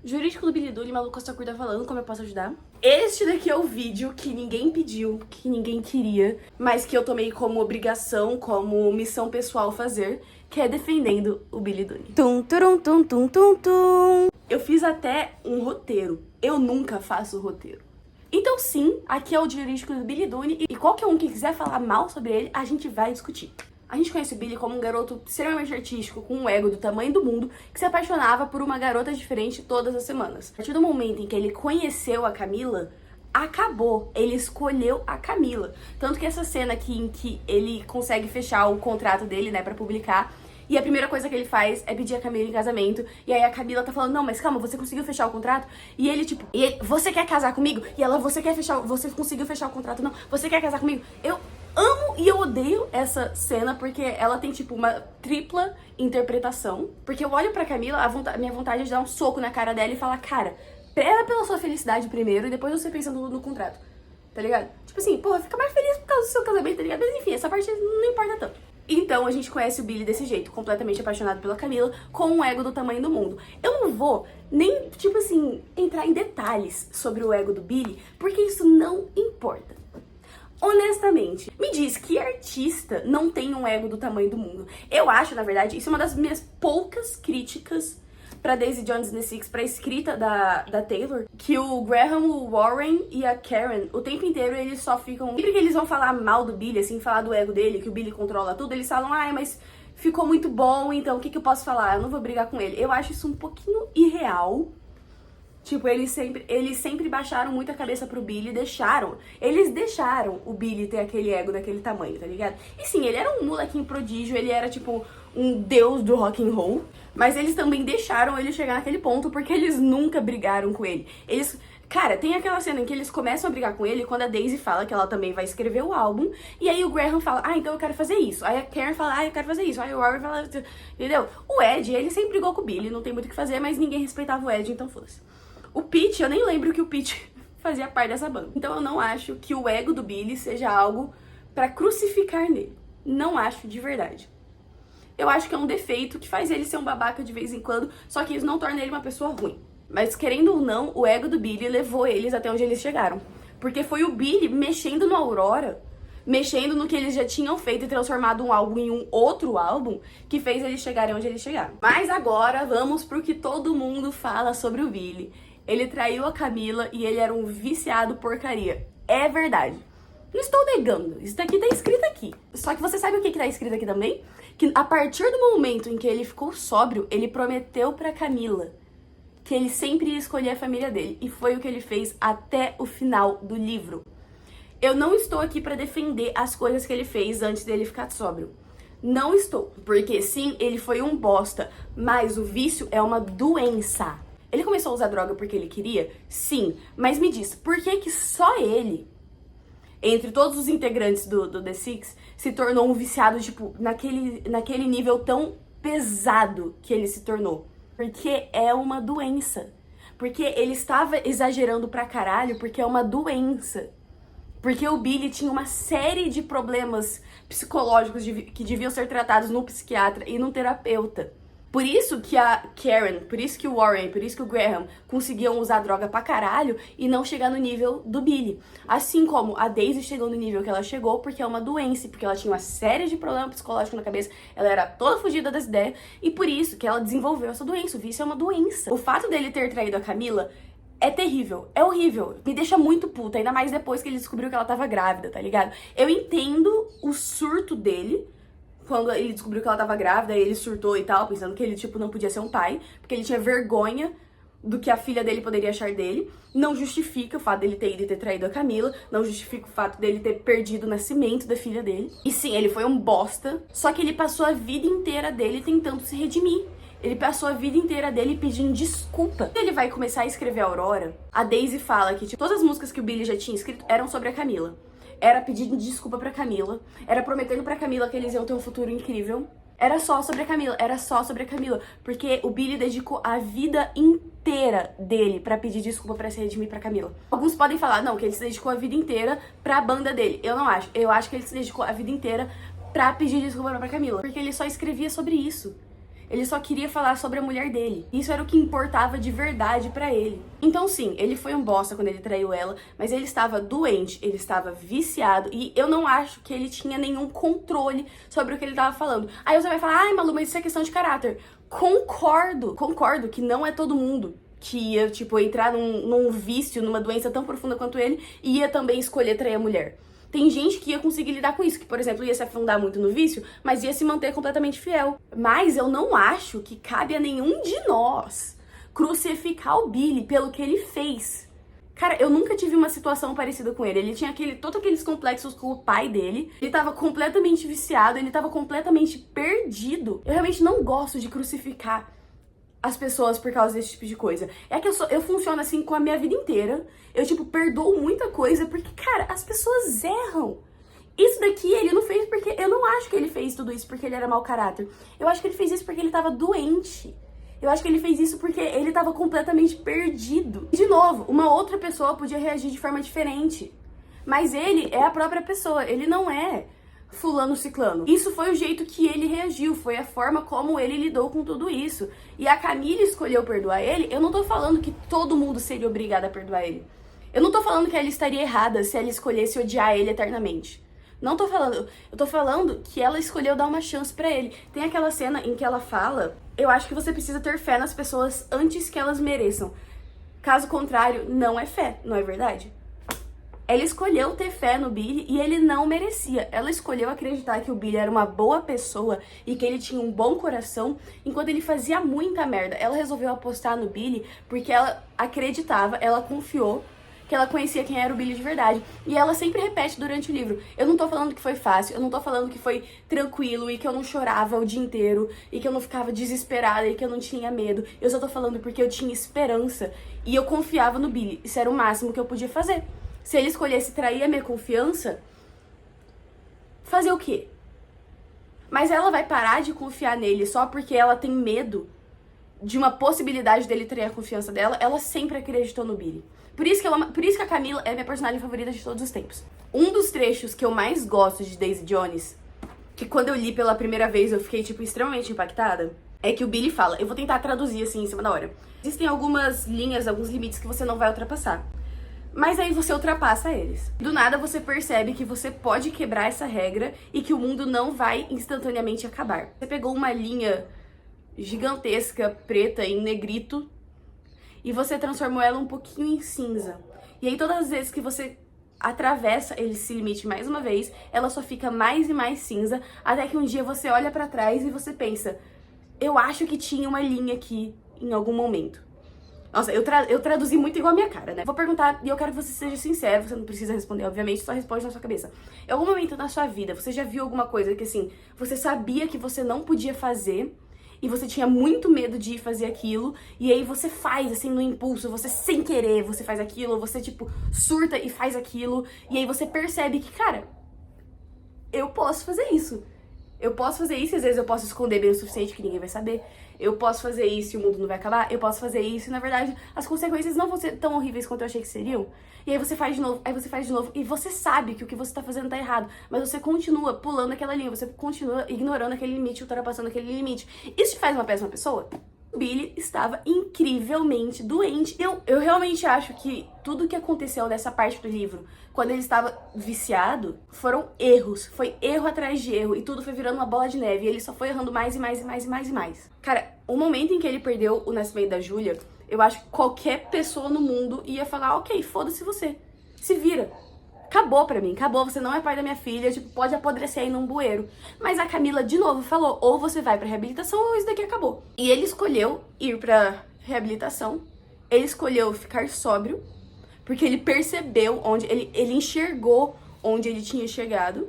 Jurídico do Billy Dunne, Malu Costa Curta falando, como eu posso ajudar? Este daqui é o vídeo que ninguém pediu, que ninguém queria, mas que eu tomei como obrigação, como missão pessoal fazer, que é defendendo o Billy Dunne. Tum, turum, tum, tum, tum, tum. Eu fiz até um roteiro. Eu nunca faço roteiro. Então sim, aqui é o Jurídico do Billy Dunne e qualquer um que quiser falar mal sobre ele, a gente vai discutir. A gente conhece o Billy como um garoto extremamente artístico, com um ego do tamanho do mundo, que se apaixonava por uma garota diferente todas as semanas. A partir do momento em que ele conheceu a Camila, acabou. Ele escolheu a Camila. Tanto que essa cena aqui em que ele consegue fechar o contrato dele, né, pra publicar, e a primeira coisa que ele faz é pedir a Camila em casamento. E aí a Camila tá falando, não, mas calma, você conseguiu fechar o contrato? E ele, tipo, você quer casar comigo? E ela, você conseguiu fechar o contrato? Não, você quer casar comigo? Eu amo e eu odeio essa cena, porque ela tem, tipo, uma tripla interpretação. Porque eu olho pra Camila, a minha vontade é de dar um soco na cara dela e falar, cara, preza pela sua felicidade primeiro e depois você pensa no contrato, tá ligado? Tipo assim, porra, fica mais feliz por causa do seu casamento, tá ligado? Mas enfim, essa parte não importa tanto. Então a gente conhece o Billy desse jeito, completamente apaixonado pela Camila, com um ego do tamanho do mundo. Eu não vou nem, tipo assim, entrar em detalhes sobre o ego do Billy, porque isso não importa. Honestamente, me diz que artista não tem um ego do tamanho do mundo? Eu acho, na verdade, isso é uma das minhas poucas críticas pra Daisy Jones and the Six, pra escrita da Taylor, que o Graham, o Warren e a Karen, o tempo inteiro eles só ficam... Sempre que eles vão falar mal do Billy, assim, falar do ego dele, que o Billy controla tudo, eles falam, ai, mas ficou muito bom, então o que eu posso falar? Eu não vou brigar com ele. Eu acho isso um pouquinho irreal. Tipo, eles sempre baixaram muito a cabeça pro Billy, eles deixaram o Billy ter aquele ego daquele tamanho, tá ligado? E sim, ele era um molequinho prodígio, ele era tipo um deus do rock and roll, mas eles também deixaram ele chegar naquele ponto porque eles nunca brigaram com ele. Cara, tem aquela cena em que eles começam a brigar com ele quando a Daisy fala que ela também vai escrever o álbum, e aí o Graham fala, ah, então eu quero fazer isso. Aí a Karen fala, ah, eu quero fazer isso. Aí o Warren fala, entendeu? O Ed, ele sempre brigou com o Billy, não tem muito o que fazer, mas ninguém respeitava o Ed, então foda-se. O Pete, eu nem lembro que o Pete fazia parte dessa banda. Então eu não acho que o ego do Billy seja algo pra crucificar nele. Não acho de verdade. Eu acho que é um defeito que faz ele ser um babaca de vez em quando, só que isso não torna ele uma pessoa ruim. Mas querendo ou não, o ego do Billy levou eles até onde eles chegaram. Porque foi o Billy mexendo no Aurora, mexendo no que eles já tinham feito e transformado um álbum em um outro álbum, que fez eles chegarem onde eles chegaram. Mas agora vamos pro que todo mundo fala sobre o Billy. Ele traiu a Camila e ele era um viciado porcaria. É verdade. Não estou negando. Isso daqui tá escrito aqui. Só que você sabe o que tá escrito aqui também? Que a partir do momento em que ele ficou sóbrio, ele prometeu pra Camila que ele sempre ia escolher a família dele. E foi o que ele fez até o final do livro. Eu não estou aqui pra defender as coisas que ele fez antes dele ficar sóbrio. Não estou. Porque sim, ele foi um bosta. Mas o vício é uma doença. Ele começou a usar droga porque ele queria? Sim. Mas me diz, por que que só ele, entre todos os integrantes do The Six, se tornou um viciado, tipo, naquele nível tão pesado que ele se tornou? Porque é uma doença. Porque ele estava exagerando pra caralho porque é uma doença. Porque o Billy tinha uma série de problemas psicológicos que deviam ser tratados num psiquiatra e num terapeuta. Por isso que a Karen, por isso que o Warren, por isso que o Graham conseguiam usar droga pra caralho e não chegar no nível do Billy. Assim como a Daisy chegou no nível que ela chegou porque é uma doença, porque ela tinha uma série de problemas psicológicos na cabeça, ela era toda fugida das ideias e por isso que ela desenvolveu essa doença. O vício é uma doença. O fato dele ter traído a Camila é terrível, é horrível, me deixa muito puta, ainda mais depois que ele descobriu que ela tava grávida, tá ligado? Eu entendo o surto dele, quando ele descobriu que ela tava grávida, ele surtou e tal, pensando que ele, tipo, não podia ser um pai, porque ele tinha vergonha do que a filha dele poderia achar dele. Não justifica o fato dele ter ido e ter traído a Camila, não justifica o fato dele ter perdido o nascimento da filha dele. E sim, ele foi um bosta, só que ele passou a vida inteira dele tentando se redimir. Ele passou a vida inteira dele pedindo desculpa. Quando ele vai começar a escrever Aurora, a Daisy fala que, tipo, todas as músicas que o Billy já tinha escrito eram sobre a Camila. Era pedindo desculpa pra Camila, era prometendo pra Camila que eles iam ter um futuro incrível. Era só sobre a Camila, era só sobre a Camila. Porque o Billy dedicou a vida inteira dele pra pedir desculpa, pra se redimir pra Camila. Alguns podem falar, não, que ele se dedicou a vida inteira pra banda dele. Eu não acho. Eu acho que ele se dedicou a vida inteira pra pedir desculpa pra Camila. Porque ele só escrevia sobre isso. Ele só queria falar sobre a mulher dele. Isso era o que importava de verdade pra ele. Então sim, ele foi um bosta quando ele traiu ela, mas ele estava doente, ele estava viciado, e eu não acho que ele tinha nenhum controle sobre o que ele estava falando. Aí você vai falar, ai Malu, mas isso é questão de caráter. Concordo que não é todo mundo que ia, tipo, entrar num vício, numa doença tão profunda quanto ele, e ia também escolher trair a mulher. Tem gente que ia conseguir lidar com isso, que, por exemplo, ia se afundar muito no vício, mas ia se manter completamente fiel. Mas eu não acho que cabe a nenhum de nós crucificar o Billy pelo que ele fez. Cara, eu nunca tive uma situação parecida com ele. Ele tinha todos aqueles complexos com o pai dele. Ele tava completamente viciado, ele tava completamente perdido. Eu realmente não gosto de crucificar as pessoas por causa desse tipo de coisa. É que eu funciono assim com a minha vida inteira. Eu, tipo, perdoo muita coisa porque, cara, as pessoas erram. Isso daqui ele não fez porque... Eu não acho que ele fez tudo isso porque ele era mau caráter. Eu acho que ele fez isso porque ele tava doente. Eu acho que ele fez isso porque ele tava completamente perdido. E, de novo, uma outra pessoa podia reagir de forma diferente. Mas ele é a própria pessoa. Ele não é fulano ciclano. Isso foi o jeito que ele reagiu, foi a forma como ele lidou com tudo isso. E a Camila escolheu perdoar ele. Eu não tô falando que todo mundo seria obrigado a perdoar ele. Eu não tô falando que ela estaria errada se ela escolhesse odiar ele eternamente. Não tô falando. Eu tô falando que ela escolheu dar uma chance pra ele. Tem aquela cena em que ela fala, eu acho que você precisa ter fé nas pessoas antes que elas mereçam. Caso contrário, não é fé, não é verdade? Ela escolheu ter fé no Billy e ele não merecia. Ela escolheu acreditar que o Billy era uma boa pessoa e que ele tinha um bom coração, enquanto ele fazia muita merda. Ela resolveu apostar no Billy porque ela acreditava, ela confiou que ela conhecia quem era o Billy de verdade. E ela sempre repete durante o livro, eu não tô falando que foi fácil, eu não tô falando que foi tranquilo e que eu não chorava o dia inteiro e que eu não ficava desesperada e que eu não tinha medo. Eu só tô falando porque eu tinha esperança e eu confiava no Billy. Isso era o máximo que eu podia fazer. Se ele escolhesse trair a minha confiança, fazer o quê? Mas ela vai parar de confiar nele só porque ela tem medo de uma possibilidade dele trair a confiança dela? Ela sempre acreditou no Billy. Por isso que a Camila é minha personagem favorita de todos os tempos. Um dos trechos que eu mais gosto de Daisy Jones, que quando eu li pela primeira vez eu fiquei, tipo, extremamente impactada, é que o Billy fala, eu vou tentar traduzir assim em cima da hora. Existem algumas linhas, alguns limites que você não vai ultrapassar. Mas aí você ultrapassa eles. Do nada você percebe que você pode quebrar essa regra e que o mundo não vai instantaneamente acabar. Você pegou uma linha gigantesca, preta, em negrito, e você transformou ela um pouquinho em cinza. E aí todas as vezes que você atravessa esse limite mais uma vez, ela só fica mais e mais cinza, até que um dia você olha pra trás e você pensa, eu acho que tinha uma linha aqui em algum momento. Nossa, eu traduzi muito igual a minha cara, né? Vou perguntar, e eu quero que você seja sincero, você não precisa responder, obviamente, só responde na sua cabeça. Em algum momento na sua vida, você já viu alguma coisa que, assim, você sabia que você não podia fazer, e você tinha muito medo de ir fazer aquilo, e aí você faz, assim, no impulso, você sem querer, você faz aquilo, você, tipo, surta e faz aquilo, e aí você percebe que, cara, eu posso fazer isso. Eu posso fazer isso e às vezes eu posso esconder bem o suficiente que ninguém vai saber. Eu posso fazer isso e o mundo não vai acabar. Eu posso fazer isso e, na verdade, as consequências não vão ser tão horríveis quanto eu achei que seriam. E aí você faz de novo, aí você faz de novo. E você sabe que o que você tá fazendo tá errado. Mas você continua pulando aquela linha. Você continua ignorando aquele limite, ultrapassando aquele limite. Isso te faz uma péssima pessoa? Billy estava incrivelmente doente. Eu realmente acho que tudo que aconteceu nessa parte do livro, quando ele estava viciado, foram erros. Foi erro atrás de erro e tudo foi virando uma bola de neve. E ele só foi errando mais e mais e mais e mais e mais. Cara, o momento em que ele perdeu o nascimento da Júlia, eu acho que qualquer pessoa no mundo ia falar, ok, foda-se você. Se vira. Acabou pra mim, acabou, você não é pai da minha filha, tipo, pode apodrecer aí num bueiro. Mas a Camila, de novo, falou, ou você vai pra reabilitação ou isso daqui acabou. E ele escolheu ir pra reabilitação, ele escolheu ficar sóbrio, porque ele percebeu onde, ele enxergou onde ele tinha chegado.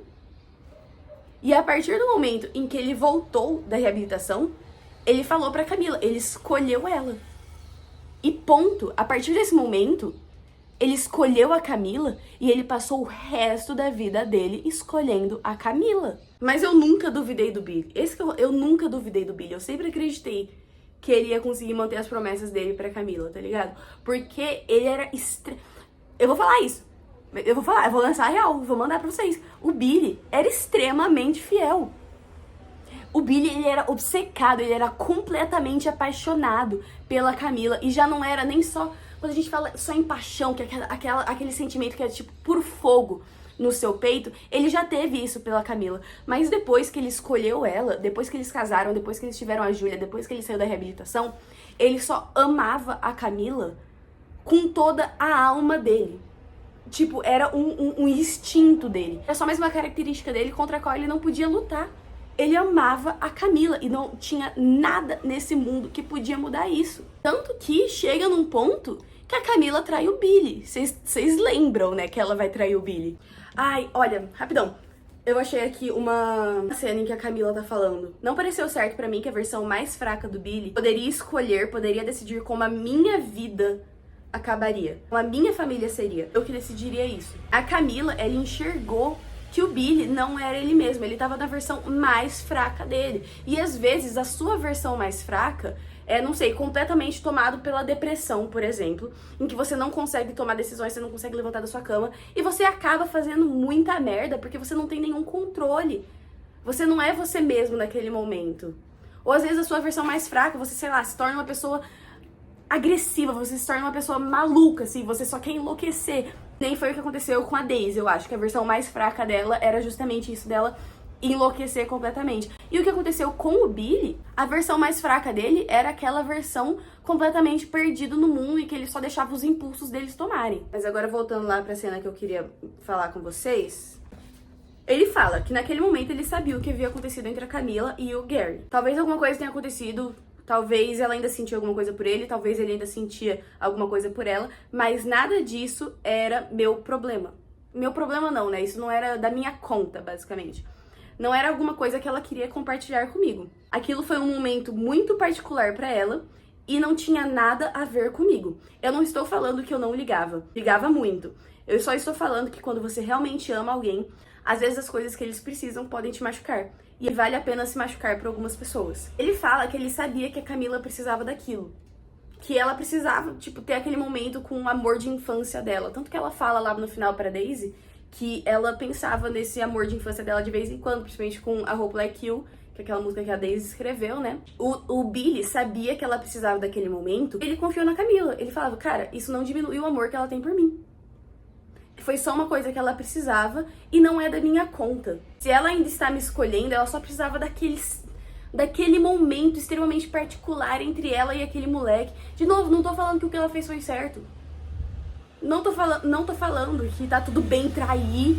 E a partir do momento em que ele voltou da reabilitação, ele falou pra Camila, ele escolheu ela. E ponto, a partir desse momento, ele escolheu a Camila e ele passou o resto da vida dele escolhendo a Camila. Mas eu nunca duvidei do Billy. Eu nunca duvidei do Billy. Eu sempre acreditei que ele ia conseguir manter as promessas dele pra Camila, tá ligado? Porque ele era Eu vou falar isso. Eu vou lançar a real, vou mandar pra vocês. O Billy era extremamente fiel. O Billy, ele era obcecado, ele era completamente apaixonado pela Camila. E já não era nem só, quando a gente fala só em paixão, que é aquele sentimento que é tipo por fogo no seu peito, ele já teve isso pela Camila. Mas depois que ele escolheu ela, depois que eles casaram, depois que eles tiveram a Júlia, depois que ele saiu da reabilitação, ele só amava a Camila com toda a alma dele. Tipo, era um instinto dele. Era só mais uma característica dele contra a qual ele não podia lutar. Ele amava a Camila e não tinha nada nesse mundo que podia mudar isso. Tanto que chega num ponto que a Camila trai o Billy. Vocês lembram, né, que ela vai trair o Billy. Ai, olha, rapidão. Eu achei aqui uma cena em que a Camila tá falando. Não pareceu certo pra mim que a versão mais fraca do Billy poderia escolher, poderia decidir como a minha vida acabaria, como a minha família seria. Eu que decidiria isso. A Camila, ela enxergou que o Billy não era ele mesmo, ele tava na versão mais fraca dele. E às vezes a sua versão mais fraca é, não sei, completamente tomado pela depressão, por exemplo, em que você não consegue tomar decisões, você não consegue levantar da sua cama e você acaba fazendo muita merda porque você não tem nenhum controle. Você não é você mesmo naquele momento. Ou às vezes a sua versão mais fraca, você, sei lá, se torna uma pessoa agressiva, você se torna uma pessoa maluca, assim, você só quer enlouquecer. Nem foi o que aconteceu com a Daisy, eu acho que a versão mais fraca dela era justamente isso, dela enlouquecer completamente. E o que aconteceu com o Billy, a versão mais fraca dele era aquela versão completamente perdido no mundo e que ele só deixava os impulsos deles tomarem. Mas agora voltando lá pra cena que eu queria falar com vocês, ele fala que naquele momento ele sabia o que havia acontecido entre a Camila e o Gary. Talvez alguma coisa tenha acontecido, talvez ela ainda sentia alguma coisa por ele, talvez ele ainda sentia alguma coisa por ela, mas nada disso era meu problema. Meu problema não, né? Isso não era da minha conta, basicamente. Não era alguma coisa que ela queria compartilhar comigo. Aquilo foi um momento muito particular pra ela e não tinha nada a ver comigo. Eu não estou falando que eu não ligava. Ligava muito. Eu só estou falando que quando você realmente ama alguém, às vezes as coisas que eles precisam podem te machucar. E vale a pena se machucar por algumas pessoas. Ele fala que ele sabia que a Camila precisava daquilo. Que ela precisava, tipo, ter aquele momento com o amor de infância dela. Tanto que ela fala lá no final pra Daisy que ela pensava nesse amor de infância dela de vez em quando, principalmente com a Hope Like You, que é aquela música que a Daisy escreveu, né? O Billy sabia que ela precisava daquele momento, ele confiou na Camila. Ele falava, cara, isso não diminui o amor que ela tem por mim. Foi só uma coisa que ela precisava e não é da minha conta. Se ela ainda está me escolhendo, ela só precisava daquele momento extremamente particular entre ela e aquele moleque. De novo, não tô falando que o que ela fez foi certo. Não tô falando que tá tudo bem trair,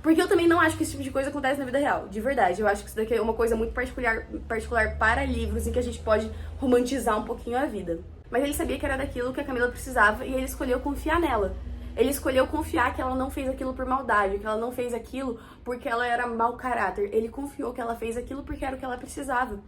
porque eu também não acho que esse tipo de coisa acontece na vida real, de verdade. Eu acho que isso daqui é uma coisa muito particular para livros, em que a gente pode romantizar um pouquinho a vida. Mas ele sabia que era daquilo que a Camila precisava e ele escolheu confiar nela. Ele escolheu confiar que ela não fez aquilo por maldade, que ela não fez aquilo porque ela era mau caráter. Ele confiou que ela fez aquilo porque era o que ela precisava.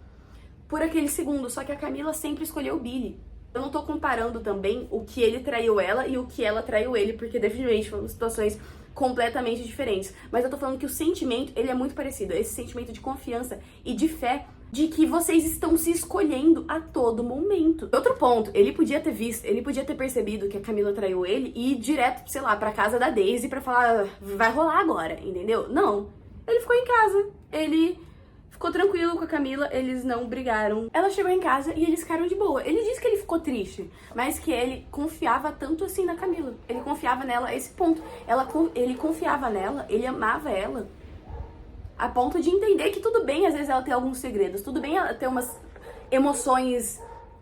Por aquele segundo, só que a Camila sempre escolheu o Billy. Eu não tô comparando também o que ele traiu ela e o que ela traiu ele, porque definitivamente foram situações completamente diferentes. Mas eu tô falando que o sentimento, ele é muito parecido. Esse sentimento de confiança e de fé de que vocês estão se escolhendo a todo momento. Outro ponto, ele podia ter percebido que a Camila traiu ele e ir direto, sei lá, pra casa da Daisy pra falar, vai rolar agora, entendeu? Não. Ele ficou em casa, ele ficou tranquilo com a Camila, eles não brigaram. Ela chegou em casa e eles ficaram de boa. Ele disse que ele ficou triste, mas que ele confiava tanto assim na Camila. Ele confiava nela a esse ponto. Ele confiava nela, ele amava ela, a ponto de entender que tudo bem, às vezes, ela ter alguns segredos. Tudo bem ela ter umas emoções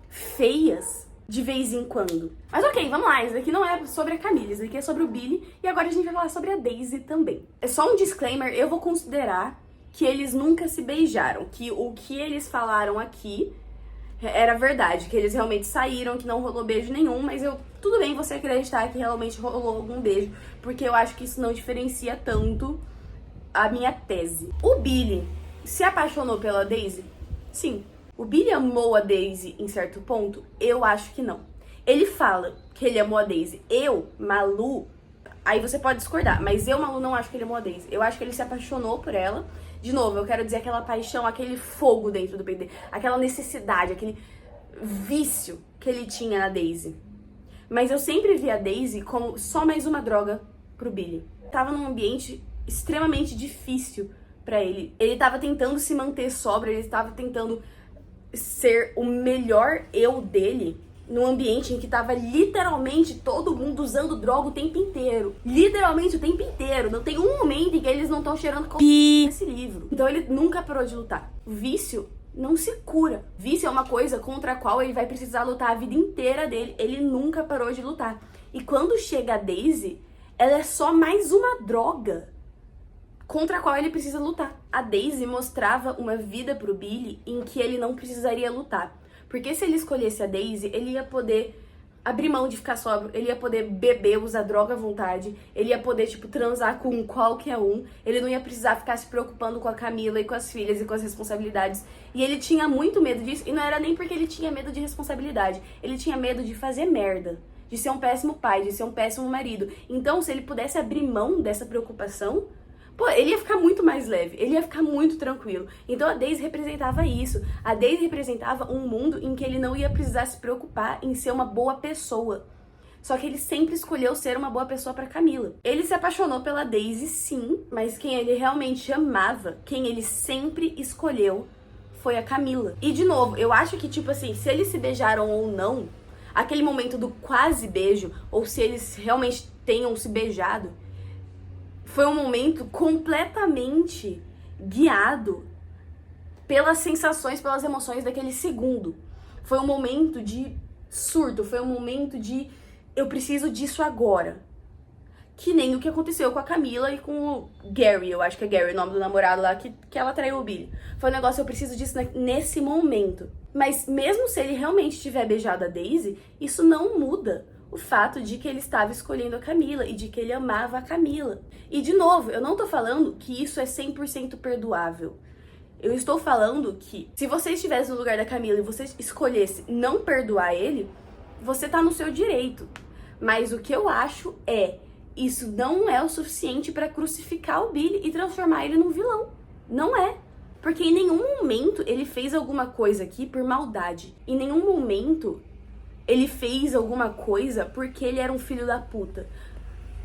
feias de vez em quando. Mas ok, vamos lá. Isso daqui não é sobre a Camila, isso daqui é sobre o Billy. E agora a gente vai falar sobre a Daisy também. É só um disclaimer, eu vou considerar que eles nunca se beijaram. Que o que eles falaram aqui era verdade. Que eles realmente saíram, que não rolou beijo nenhum. Mas tudo bem você acreditar que realmente rolou algum beijo. Porque eu acho que isso não diferencia tanto a minha tese. O Billy se apaixonou pela Daisy? Sim. O Billy amou a Daisy em certo ponto? Eu acho que não. Ele fala que ele amou a Daisy. Eu, Malu, aí você pode discordar, mas eu, Malu, não acho que ele amou a Daisy. Eu acho que ele se apaixonou por ela. De novo, eu quero dizer aquela paixão, aquele fogo dentro do peito dele, aquela necessidade, aquele vício que ele tinha na Daisy. Mas eu sempre vi a Daisy como só mais uma droga pro Billy. Tava num ambiente extremamente difícil pra ele. Ele tava tentando se manter sóbrio, ele tava tentando ser o melhor eu dele num ambiente em que tava literalmente todo mundo usando droga o tempo inteiro. Literalmente o tempo inteiro. Não tem um momento em que eles não estão cheirando nesse livro. Então ele nunca parou de lutar. O vício não se cura. Vício é uma coisa contra a qual ele vai precisar lutar a vida inteira dele. Ele nunca parou de lutar. E quando chega a Daisy, ela é só mais uma droga contra a qual ele precisa lutar. A Daisy mostrava uma vida pro Billy em que ele não precisaria lutar. Porque se ele escolhesse a Daisy, ele ia poder abrir mão de ficar sóbrio, ele ia poder beber, usar droga à vontade, ele ia poder, tipo, transar com qualquer um, ele não ia precisar ficar se preocupando com a Camila e com as filhas e com as responsabilidades. E ele tinha muito medo disso, e não era nem porque ele tinha medo de responsabilidade, ele tinha medo de fazer merda, de ser um péssimo pai, de ser um péssimo marido. Então, se ele pudesse abrir mão dessa preocupação, pô, ele ia ficar muito mais leve, ele ia ficar muito tranquilo. Então a Daisy representava isso. A Daisy representava um mundo em que ele não ia precisar se preocupar em ser uma boa pessoa. Só que ele sempre escolheu ser uma boa pessoa pra Camila. Ele se apaixonou pela Daisy, sim, mas quem ele realmente amava, quem ele sempre escolheu, foi a Camila. E de novo, eu acho que, tipo assim, se eles se beijaram ou não, aquele momento do quase beijo, ou se eles realmente tenham se beijado, foi um momento completamente guiado pelas sensações, pelas emoções daquele segundo. Foi um momento de surto, foi um momento de eu preciso disso agora. Que nem o que aconteceu com a Camila e com o Gary, eu acho que é Gary, o nome do namorado lá, que ela traiu o Billy. Foi um negócio, eu preciso disso nesse momento. Mas mesmo se ele realmente tiver beijado a Daisy, isso não muda o fato de que ele estava escolhendo a Camila e de que ele amava a Camila. E de novo, eu não tô falando que isso é 100% perdoável. Eu estou falando que se você estivesse no lugar da Camila e você escolhesse não perdoar ele, você tá no seu direito. Mas o que eu acho é, isso não é o suficiente para crucificar o Billy e transformar ele num vilão. Não é. Porque em nenhum momento ele fez alguma coisa aqui por maldade. Em nenhum momento ele fez alguma coisa porque ele era um filho da puta.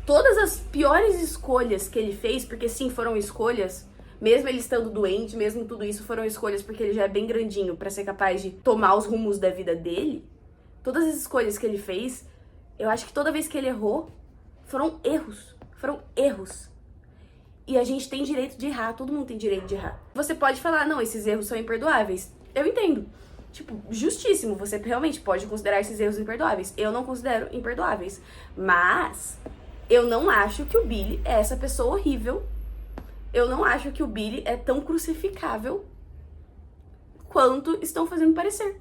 Todas as piores escolhas que ele fez, porque sim, foram escolhas, mesmo ele estando doente, mesmo tudo isso, foram escolhas porque ele já é bem grandinho pra ser capaz de tomar os rumos da vida dele. Todas as escolhas que ele fez, eu acho que toda vez que ele errou, foram erros. Foram erros. E a gente tem direito de errar, todo mundo tem direito de errar. Você pode falar, não, esses erros são imperdoáveis. Eu entendo. Tipo, justíssimo, você realmente pode considerar esses erros imperdoáveis. Eu não considero imperdoáveis. Mas eu não acho que o Billy é essa pessoa horrível. Eu não acho que o Billy é tão crucificável quanto estão fazendo parecer.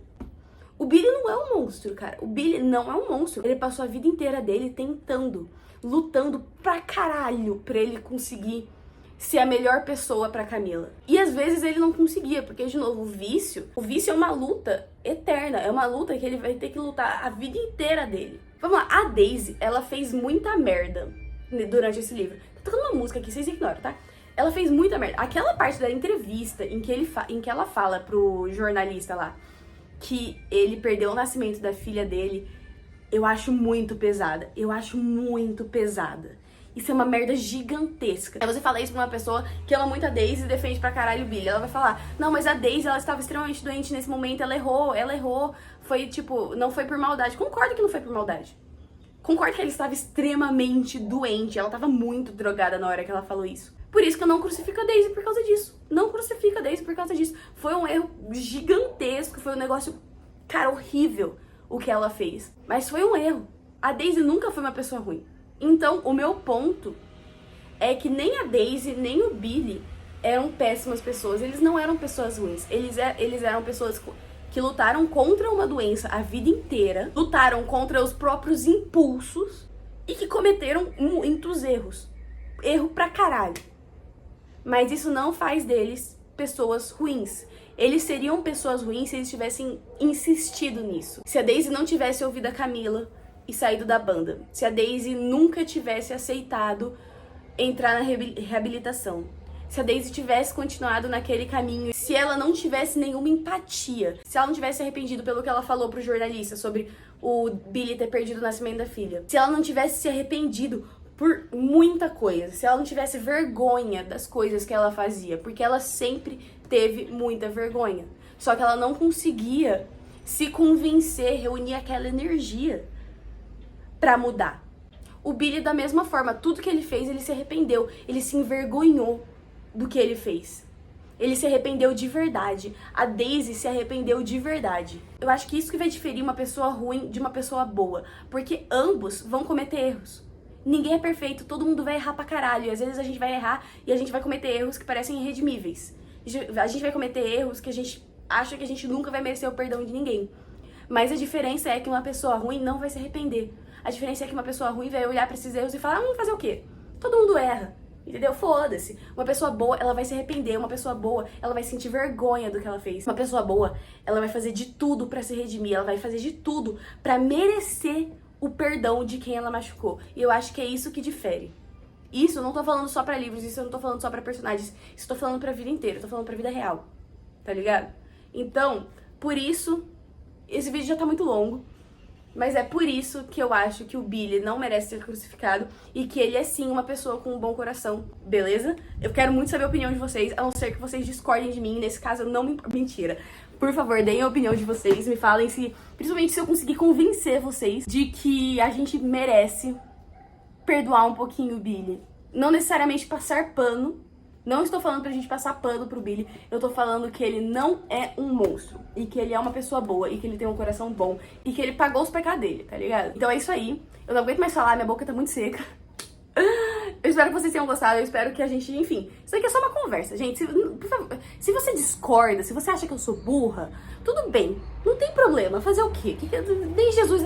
O Billy não é um monstro, cara. O Billy não é um monstro. Ele passou a vida inteira dele tentando, lutando pra caralho pra ele conseguir ser a melhor pessoa pra Camila. E às vezes ele não conseguia, porque, de novo, o vício é uma luta eterna, é uma luta que ele vai ter que lutar a vida inteira dele. Vamos lá, a Daisy, ela fez muita merda durante esse livro. Tá tocando uma música aqui, vocês ignoram, tá? Ela fez muita merda. Aquela parte da entrevista em que ela fala pro jornalista lá que ele perdeu o nascimento da filha dele, eu acho muito pesada. Eu acho muito pesada. Isso é uma merda gigantesca. Aí você fala isso pra uma pessoa que ama muito a Daisy e defende pra caralho o Billy. Ela vai falar, não, mas a Daisy, ela estava extremamente doente nesse momento, ela errou. Foi, tipo, não foi por maldade. Concordo que não foi por maldade. Concordo que ela estava extremamente doente. Ela estava muito drogada na hora que ela falou isso. Por isso que eu não crucifico a Daisy por causa disso. Não crucifico a Daisy por causa disso. Foi um erro gigantesco, foi um negócio, cara, horrível o que ela fez. Mas foi um erro. A Daisy nunca foi uma pessoa ruim. Então, o meu ponto é que nem a Daisy, nem o Billy eram péssimas pessoas. Eles não eram pessoas ruins. Eles eram pessoas que lutaram contra uma doença a vida inteira, lutaram contra os próprios impulsos e que cometeram muitos erros. Erro pra caralho. Mas isso não faz deles pessoas ruins. Eles seriam pessoas ruins se eles tivessem insistido nisso. Se a Daisy não tivesse ouvido a Camila e saído da banda. Se a Daisy nunca tivesse aceitado entrar na reabilitação. Se a Daisy tivesse continuado naquele caminho. Se ela não tivesse nenhuma empatia. Se ela não tivesse arrependido pelo que ela falou pro jornalista sobre o Billy ter perdido o nascimento da filha. Se ela não tivesse se arrependido por muita coisa, se ela não tivesse vergonha das coisas que ela fazia, porque ela sempre teve muita vergonha. Só que ela não conseguia se convencer, reunir aquela energia pra mudar. O Billy, da mesma forma, tudo que ele fez, ele se arrependeu, ele se envergonhou do que ele fez. Ele se arrependeu de verdade. A Daisy se arrependeu de verdade. Eu acho que isso que vai diferir uma pessoa ruim de uma pessoa boa, porque ambos vão cometer erros. Ninguém é perfeito, todo mundo vai errar pra caralho. E às vezes a gente vai errar e a gente vai cometer erros que parecem irredimíveis. A gente vai cometer erros que a gente acha que a gente nunca vai merecer o perdão de ninguém. Mas a diferença é que uma pessoa ruim não vai se arrepender. A diferença é que uma pessoa ruim vai olhar pra esses erros e falar, vamos fazer o quê? Todo mundo erra. Entendeu? Foda-se. Uma pessoa boa, ela vai se arrepender. Uma pessoa boa, ela vai sentir vergonha do que ela fez. Uma pessoa boa, ela vai fazer de tudo pra se redimir. Ela vai fazer de tudo pra merecer o perdão de quem ela machucou. E eu acho que é isso que difere. Isso eu não tô falando só pra livros, isso eu não tô falando só pra personagens. Isso eu tô falando pra vida inteira, eu tô falando pra vida real. Tá ligado? Então, por isso, esse vídeo já tá muito longo. Mas é por isso que eu acho que o Billy não merece ser crucificado e que ele é sim uma pessoa com um bom coração, beleza? Eu quero muito saber a opinião de vocês, a não ser que vocês discordem de mim, nesse caso eu não me... Mentira. Por favor, deem a opinião de vocês, me falem se... Principalmente se eu conseguir convencer vocês de que a gente merece perdoar um pouquinho o Billy. Não necessariamente passar pano. Não estou falando pra gente passar pano pro Billy, eu tô falando que ele não é um monstro, e que ele é uma pessoa boa, e que ele tem um coração bom, e que ele pagou os pecados dele, tá ligado? Então é isso aí, eu não aguento mais falar, minha boca tá muito seca. Eu espero que vocês tenham gostado, eu espero que a gente, enfim, isso aqui é só uma conversa, gente, por favor, se você discorda, se você acha que eu sou burra, tudo bem, não tem problema, fazer o quê? Nem Jesus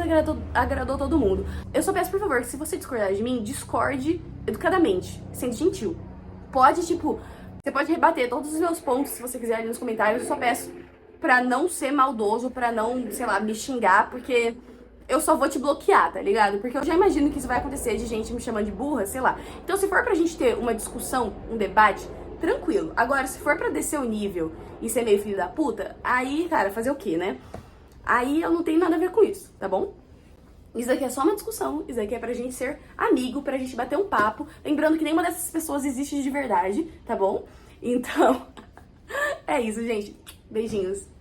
agradou todo mundo. Eu só peço, por favor, que se você discordar de mim, discorde educadamente, sendo gentil. Pode, tipo, você pode rebater todos os meus pontos, se você quiser, ali nos comentários. Eu só peço pra não ser maldoso, pra não, sei lá, me xingar, porque eu só vou te bloquear, tá ligado? Porque eu já imagino que isso vai acontecer de gente me chamando de burra, sei lá. Então, se for pra gente ter uma discussão, um debate, tranquilo. Agora, se for pra descer o nível e ser meio filho da puta, aí, cara, fazer o quê, né? Aí eu não tenho nada a ver com isso, tá bom? Isso daqui é só uma discussão, isso daqui é pra gente ser amigo, pra gente bater um papo. Lembrando que nenhuma dessas pessoas existe de verdade, tá bom? Então, é isso, gente. Beijinhos.